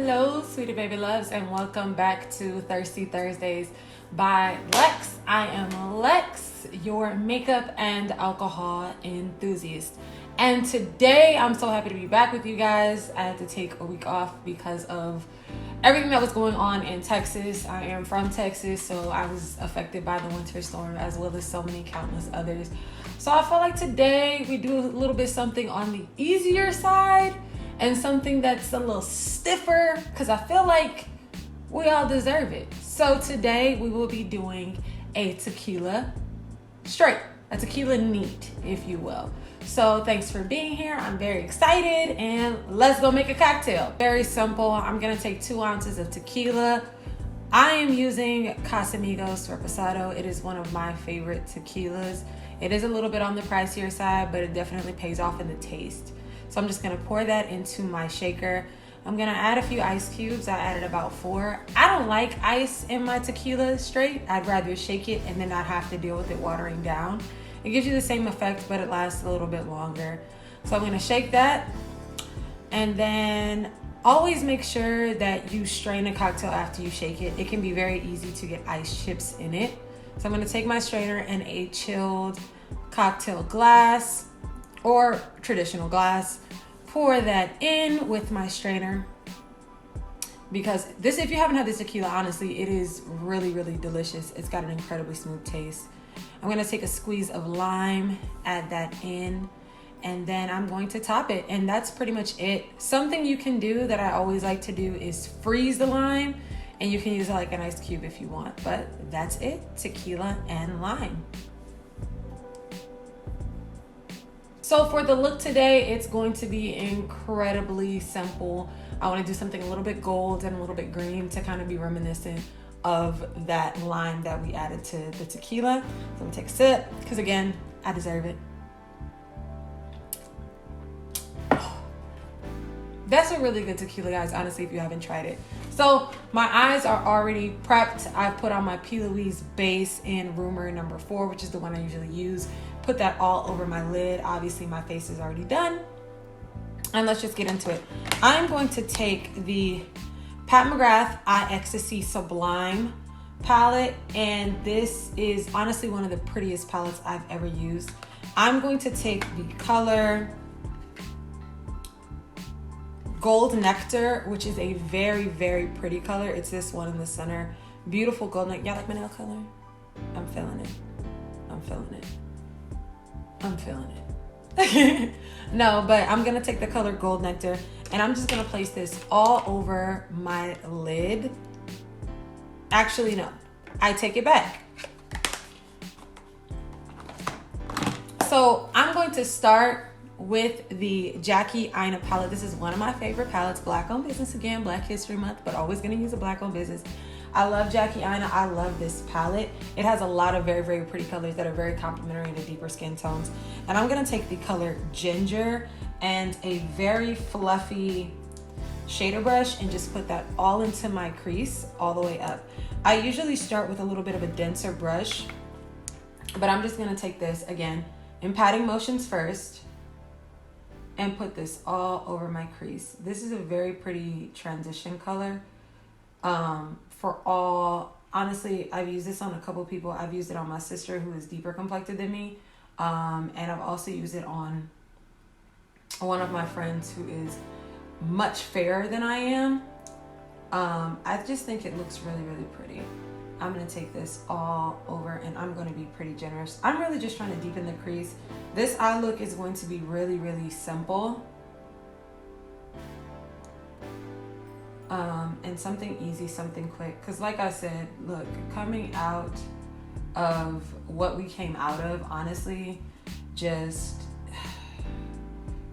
Hello, sweetie baby loves, and welcome back to Thirsty Thursdays by Lex. I am Lex, your makeup and alcohol enthusiast. And today I'm so happy to be back with you guys. I had to take a week off because of everything that was going on in Texas. I am from Texas, so I was affected by the winter storm as well as so many countless others. So I felt like today we do a little bit something on the easier side and something that's a little stiffer because I feel like we all deserve it. So today we will be doing a tequila straight, a tequila neat, if you will. So thanks for being here. I'm very excited and let's go make a cocktail. Very simple. I'm gonna take 2 ounces of tequila. I am using Casamigos Reposado. It is one of my favorite tequilas. It is a little bit on the pricier side, but it definitely pays off in the taste. So I'm just gonna pour that into my shaker. I'm gonna add a few ice cubes. I added about 4. I don't like ice in my tequila straight. I'd rather shake it and then not have to deal with it watering down. It gives you the same effect, but it lasts a little bit longer. So I'm gonna shake that. And then always make sure that you strain a cocktail after you shake it. It can be very easy to get ice chips in it. So I'm gonna take my strainer and a chilled cocktail glass or traditional glass, pour that in with my strainer, because this, if you haven't had this tequila, honestly, it is really, really delicious. It's got an incredibly smooth taste. I'm gonna take a squeeze of lime, add that in, and then I'm going to top it, and that's pretty much it. Something you can do that I always like to do is freeze the lime, and you can use it like an ice cube if you want, but that's it, tequila and lime. So for the look today, it's going to be incredibly simple. I want to do something a little bit gold and a little bit green to kind of be reminiscent of that lime that we added to the tequila. So I'm gonna take a sip, because again, I deserve it. That's a really good tequila, guys, honestly, if you haven't tried it. So my eyes are already prepped. I've put on my Louise base in Rumor number 4, which is the one I usually use. Put that all over my lid. Obviously, my face is already done. And let's just get into it. I'm going to take the Pat McGrath Ecstasy Sublime palette, and this is honestly one of the prettiest palettes I've ever used. I'm going to take the color Gold Nectar, which is a very, very pretty color. It's this one in the center. Beautiful gold nectar. Y'all like my nail color? I'm feeling it. I'm feeling it. I'm feeling it. No, but I'm gonna take the color Gold Nectar and I'm just gonna place this all over my lid. Actually, no, I take it back. So I'm going to start with the Jackie Aina palette. This is one of my favorite palettes. Black owned business again, Black History Month, but always gonna use a black owned business. I love Jackie Aina. I love this palette. It has a lot of very, very pretty colors that are very complementary to deeper skin tones. And I'm gonna take the color Ginger and a very fluffy shader brush and just put that all into my crease all the way up. I usually start with a little bit of a denser brush, but I'm just gonna take this again in patting motions first and put this all over my crease. This is a very pretty transition color. For all, honestly, I've used this on a couple people. I've used it on my sister who is deeper complected than me. And I've also used it on one of my friends who is much fairer than I am. I just think it looks really, really pretty. I'm gonna take this all over and I'm gonna be pretty generous. I'm really just trying to deepen the crease. This eye look is going to be really, really simple. And something easy, something quick. Because like I said, look, coming out of what we came out of, honestly, just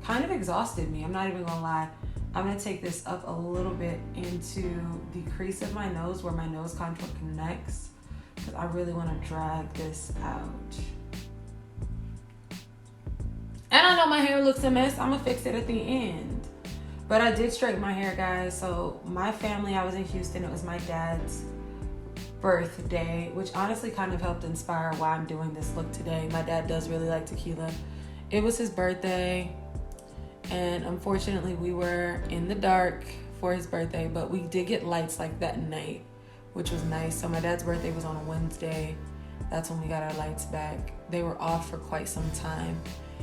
kind of exhausted me. I'm not even gonna lie. I'm gonna take this up a little bit into the crease of my nose where my nose contour connects, because I really wanna drag this out. And I know my hair looks a mess. I'm gonna fix it at the end. But I did straighten my hair, guys. So my family, I was in Houston. It was my dad's birthday, which honestly kind of helped inspire why I'm doing this look today. My dad does really like tequila. It was his birthday. And unfortunately, we were in the dark for his birthday, but we did get lights like that night, which was nice. So my dad's birthday was on a Wednesday. That's when we got our lights back. They were off for quite some time.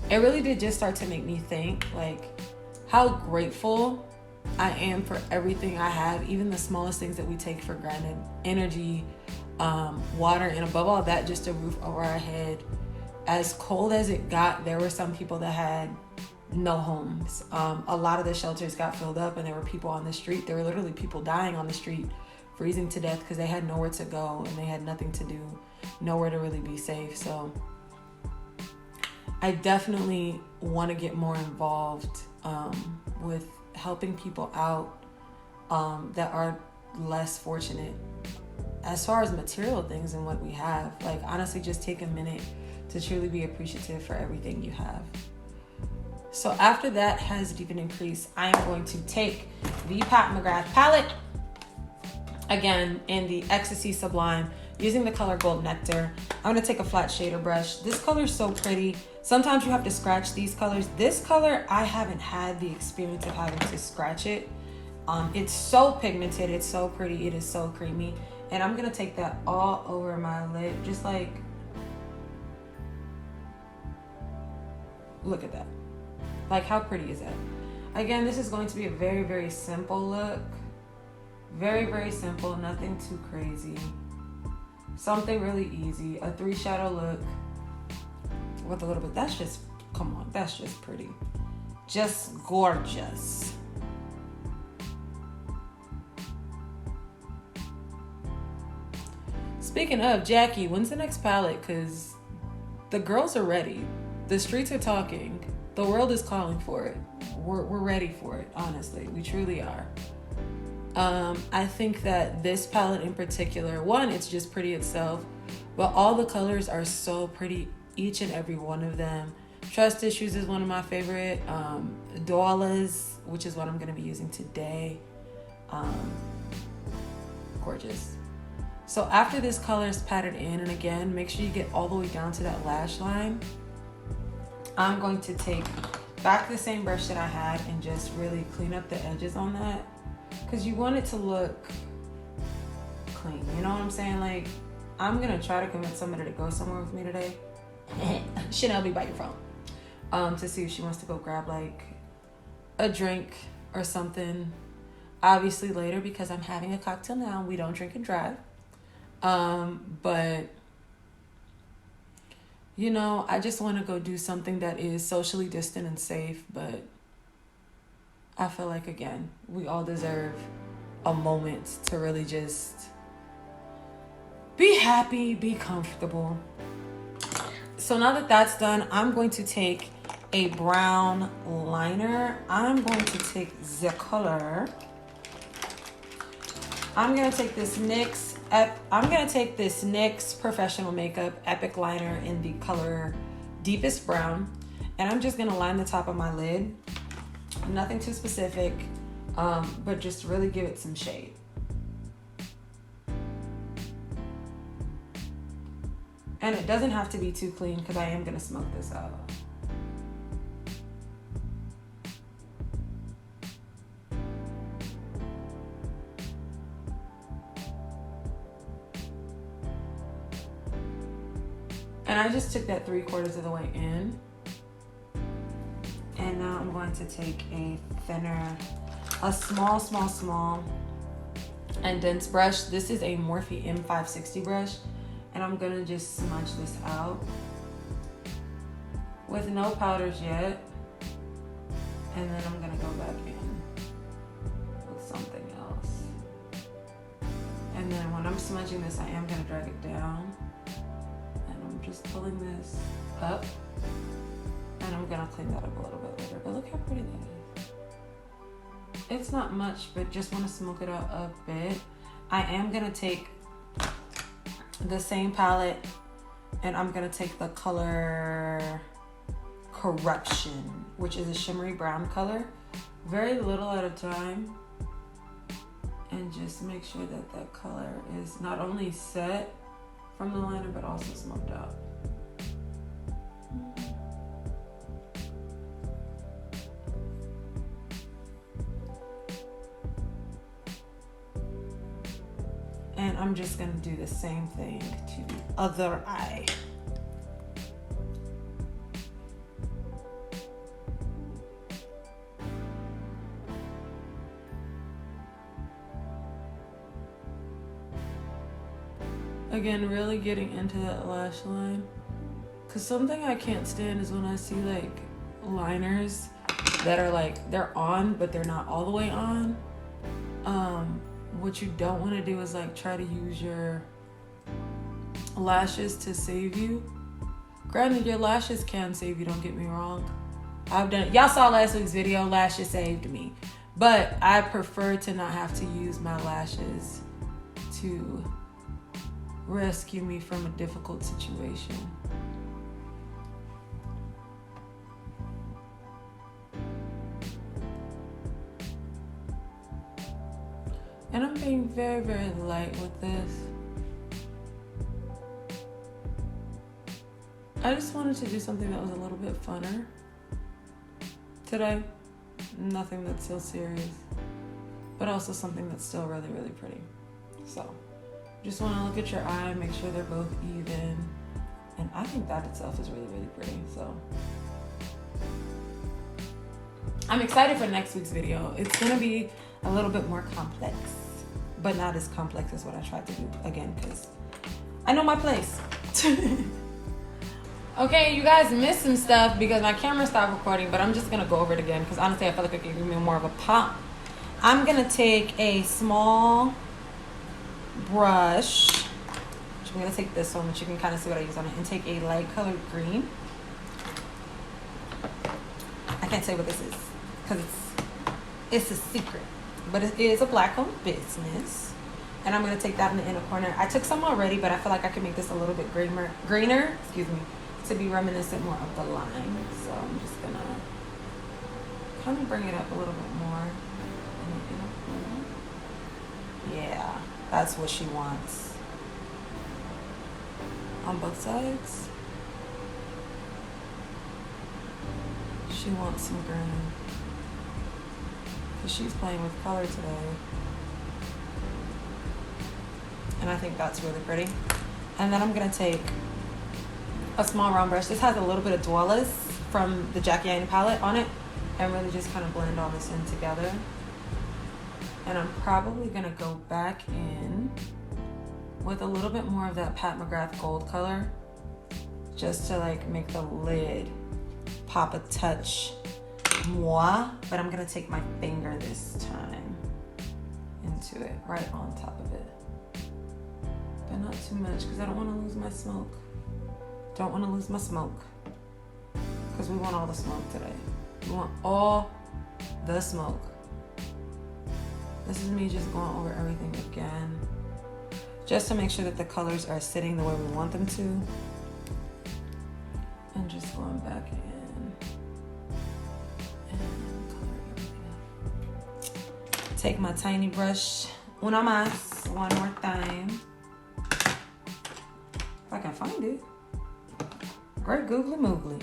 It really did just start to make me think like how grateful I am for everything I have, even the smallest things that we take for granted. Energy, water, and above all that, just a roof over our head. As cold as it got, there were some people that had no homes. A lot of the shelters got filled up and there were people on the street. There were literally people dying on the street, freezing to death because they had nowhere to go and they had nothing to do, nowhere to really be safe. So I definitely want to get more involved with helping people out that are less fortunate as far as material things and what we have. Like, honestly, just take a minute to truly be appreciative for everything you have. So after that has even increased, I am going to take the Pat McGrath palette, again in the Ecstasy Sublime, using the color Gold Nectar. I'm going to take a flat shader brush. This color is so pretty. Sometimes you have to scratch these colors. This color, I haven't had the experience of having to scratch it. It's so pigmented. It's so pretty. It is so creamy. And I'm going to take that all over my lid. Just like, look at that. Like, how pretty is that? Again, this is going to be a very, very simple look. Very, very simple. Nothing too crazy. Something really easy. A 3 shadow look with a little bit. That's just, come on. That's just pretty. Just gorgeous. Speaking of, Jackie, when's the next palette? Because the girls are ready. The streets are talking. The world is calling for it. We're ready for it, honestly. We truly are. I think that this palette in particular, one, it's just pretty itself, but all the colors are so pretty, each and every one of them. Trust Issues is one of my favorite. Doulas, which is what I'm going to be using today. Gorgeous. So after this color is patted in, and again, make sure you get all the way down to that lash line, I'm going to take back the same brush that I had and just really clean up the edges on that. Because you want it to look clean. You know what I'm saying? Like, I'm going to try to convince somebody to go somewhere with me today. Chanel, be by your phone. To see if she wants to go grab like a drink or something. Obviously later, because I'm having a cocktail now. We don't drink and drive. But you know, I just want to go do something that is socially distant and safe, but I feel like, again, we all deserve a moment to really just be happy, be comfortable. So now that that's done, I'm going to take a brown liner. I'm going to take the color. I'm going to take this NYX Professional Makeup Epic Liner in the color Deepest Brown. And I'm just going to line the top of my lid. Nothing too specific, but just really give it some shade. And it doesn't have to be too clean because I am going to smoke this out. And I just took that 3/4 of the way in. And now I'm going to take a thinner, a small and dense brush. This is a Morphe M560 brush. And I'm going to just smudge this out with no powders yet. And then I'm going to go back in with something else. And then when I'm smudging this, I am going to drag it down. And I'm just pulling this up. And I'm gonna clean that up a little bit later. But look how pretty that is. It's not much, but just want to smoke it out a bit. I am gonna take the same palette and I'm gonna take the color Corruption, which is a shimmery brown color. Very little at a time. And just make sure that that color is not only set from the liner, but also smoked out. And I'm just gonna do the same thing to the other eye. Again, really getting into that lash line. Cause something I can't stand is when I see like liners that are like, they're on, but they're not all the way on. What you don't want to do is like try to use your lashes to save you. Granted, your lashes can save you, don't get me wrong. I've done it. Y'all saw last week's video, lashes saved me. But I prefer to not have to use my lashes to rescue me from a difficult situation. And I'm being very, very light with this. I just wanted to do something that was a little bit funner today. Nothing that's so serious, but also something that's still really, really pretty. So, just want to look at your eye, make sure they're both even. And I think that itself is really, really pretty. So, I'm excited for next week's video. It's going to be a little bit more complex, but not as complex as what I tried to do again, because I know my place. Okay, you guys missed some stuff because my camera stopped recording, but I'm just going to go over it again because honestly I feel like it could give me more of a pop. I'm going to take a small brush. I'm going to take this one, which you can kind of see what I use on it, and take a light colored green. I can't say what this is because it's a secret, but it is a black-owned business. And I'm going to take that in the inner corner. I took some already, but I feel like I can make this a little bit greener, to be reminiscent more of the line. So I'm just going to kind of bring it up a little bit more. Yeah, that's what she wants. On both sides. She wants some green. Because she's playing with color today. And I think that's really pretty. And then I'm going to take a small round brush. This has a little bit of Dwellas from the Aina palette on it. And really just kind of blend all this in together. And I'm probably going to go back in with a little bit more of that Pat McGrath gold color. Just to like make the lid pop a touch more. But I'm going to take my finger this time into it, right on top of it. But not too much because I don't want to lose my smoke. Don't want to lose my smoke. Because we want all the smoke today. We want all the smoke. This is me just going over everything again. Just to make sure that the colors are sitting the way we want them to. And just going back in. And color everything up. Take my tiny brush. Una más. One more time. If I can find it. Great googly moogly.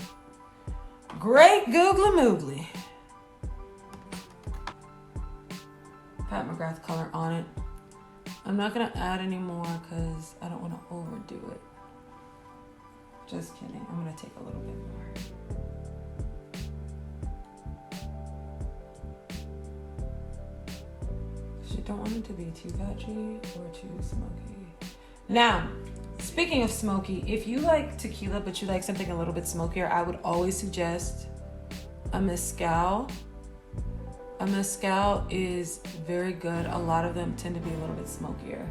Great googly moogly. Pat McGrath color on it. I'm not gonna add any more because I don't want to overdo it. Just kidding. I'm gonna take a little bit more. You don't want it to be too patchy or too smoky. Now, speaking of smoky, if you like tequila but you like something a little bit smokier, I would always suggest a mezcal. A mezcal is very good. A lot of them tend to be a little bit smokier.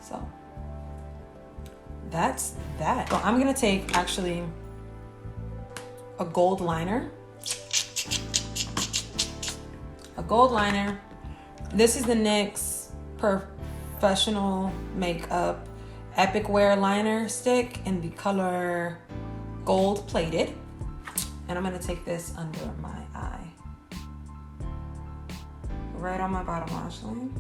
So that's that. So I'm gonna take actually a gold liner. A gold liner. This is the NYX Professional Makeup Epic Wear Liner Stick in the color Gold Plated. And I'm gonna take this under my eye. Right on my bottom lash line.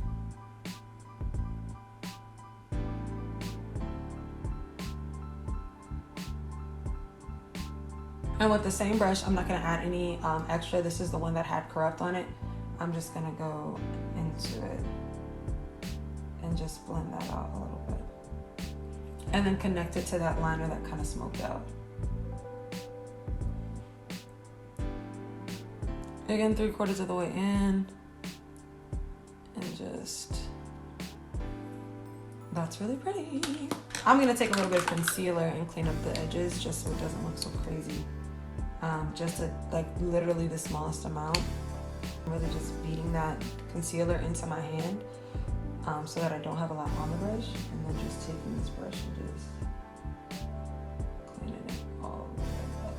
And with the same brush, I'm not gonna add any extra. This is the one that had Corrupt on it. I'm just gonna go into it and just blend that out a little bit. And then connect it to that liner that kind of smoked out. Again, 3/4 of the way in. And just, that's really pretty. I'm gonna take a little bit of concealer and clean up the edges just so it doesn't look so crazy. Just like literally the smallest amount. I'm really just beating that concealer into my hand so that I don't have a lot on the brush, and then just taking this brush and just cleaning it all the way up.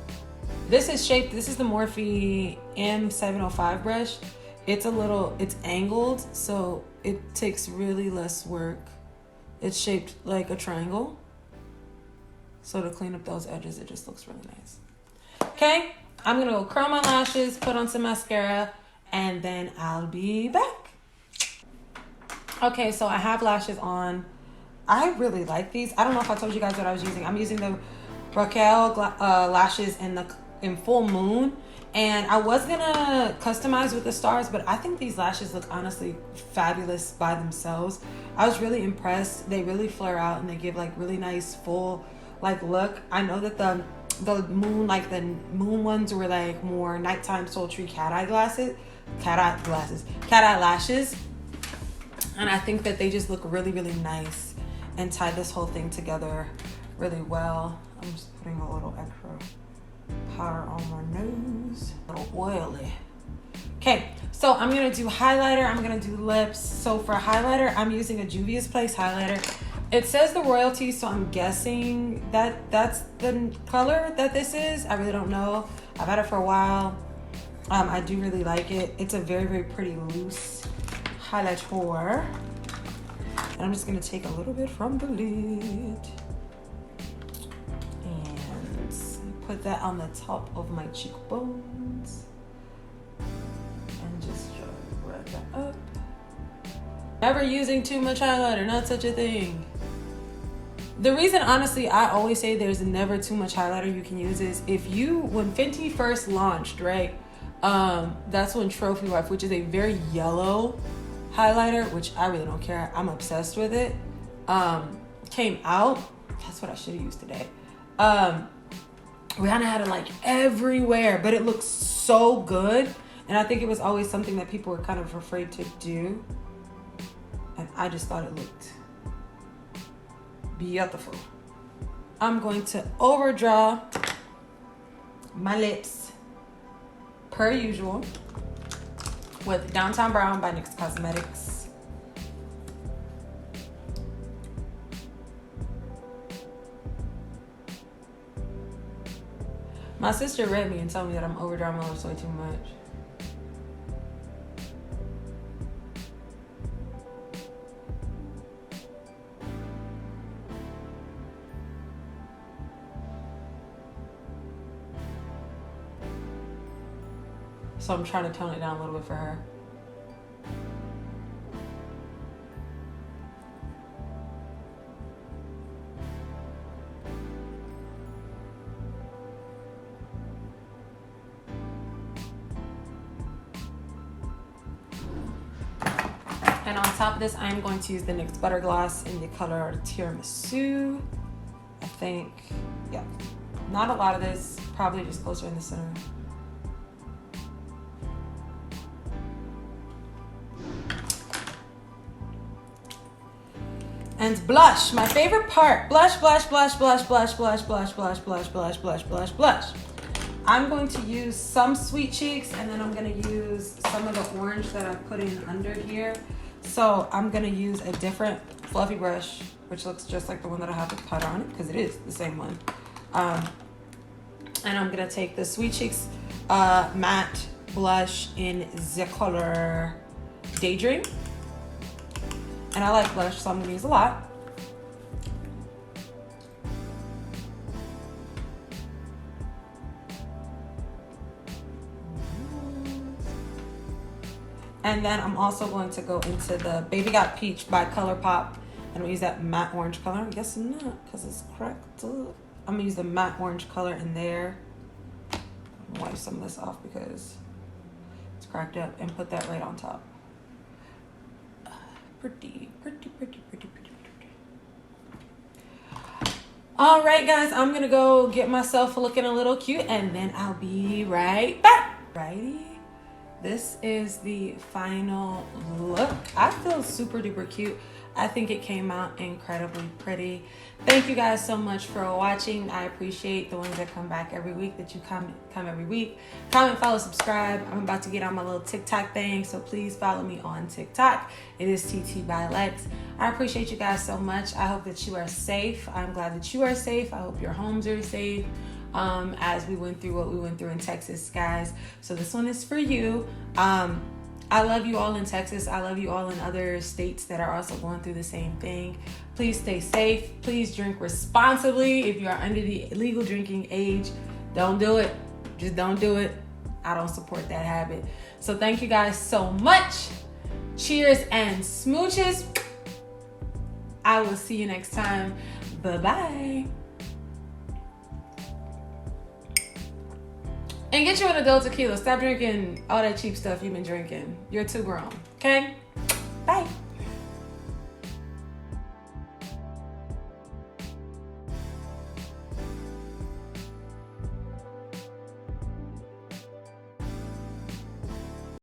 This is shaped, this is the Morphe M705 brush. It's angled, so it takes really less work. It's shaped like a triangle. So to clean up those edges, it just looks really nice. Okay, I'm gonna go curl my lashes, put on some mascara, and then I'll be back. Okay, so I have lashes on. I really like these. I don't know if I told you guys what I was using. I'm using the Raquel lashes in Full Moon. And I was gonna customize with the stars, but I think these lashes look honestly fabulous by themselves. I was really impressed. They really flare out and they give like really nice full like look. I know that the moon, like the moon ones were like more nighttime sultry cat eye lashes. And I think that they just look really, really nice and tie this whole thing together really well. I'm just putting a little extra powder on my nose, a little oily. Okay, so I'm gonna do highlighter, I'm gonna do lips. So for highlighter, I'm using a Juvia's Place highlighter. It says the Royalty, so I'm guessing that that's the color that this is. I really don't know. I've had it for a while. I do really like it. It's a very, very pretty loose highlighter. And I'm just gonna take a little bit from the lid and put that on the top of my cheekbones and just try to wrap that up. Never using too much highlighter, not such a thing. The reason, honestly, I always say there's never too much highlighter you can use is when Fenty first launched, right? That's when Trophy Wife, which is a very yellow highlighter, which I really don't care, I'm obsessed with it, came out. That's what I should have used today. Rihanna had it like everywhere, but it looks so good. And I think it was always something that people were kind of afraid to do. And I just thought it looked beautiful. I'm going to overdraw my lips per usual with Downtown Brown by NYX Cosmetics. My sister read me and told me that I'm overdrawing my lips way too much. So I'm trying to tone it down a little bit for her. And on top of this, I'm going to use the NYX Butter Gloss in the color Tiramisu. I think, yeah, not a lot of this, probably just closer in the center. And blush, my favorite part. Blush, blush, blush, blush, blush, blush, blush, blush, blush, blush, blush, blush, blush. I'm going to use some Sweet Cheeks, and then I'm gonna use some of the orange that I put in under here. So I'm gonna use a different fluffy brush, which looks just like the one that I have with powder on it, because it is the same one. And I'm gonna take the Sweet Cheeks matte blush in the color Daydream. And I like blush, so I'm gonna use a lot. And then I'm also going to go into the Baby Got Peach by ColourPop, and we'll use that matte orange color. I guess not, because it's cracked up. I'm gonna use the matte orange color in there. Wipe some of this off because it's cracked up, and put that right on top. pretty. All right, guys, I'm gonna go get myself looking a little cute, and then I'll be right back. Righty, this is the final look. I feel super duper cute. I think it came out incredibly pretty. Thank you guys so much for watching. I appreciate the ones that come back every week, that you come every week. Comment, follow, subscribe. I'm about to get on my little TikTok thing, so please follow me on TikTok. It is TT by Lex. I appreciate you guys so much. I hope that you are safe. I'm glad that you are safe. I hope your homes are safe as we went through what we went through in Texas, guys. So this one is for you. I love you all in Texas. I love you all in other states that are also going through the same thing. Please stay safe. Please drink responsibly. If you are under the legal drinking age, don't do it. Just don't do it. I don't support that habit. So thank you guys so much. Cheers and smooches. I will see you next time. Bye-bye. And get you an adult tequila. Stop drinking all that cheap stuff you've been drinking. You're too grown. Okay? Bye.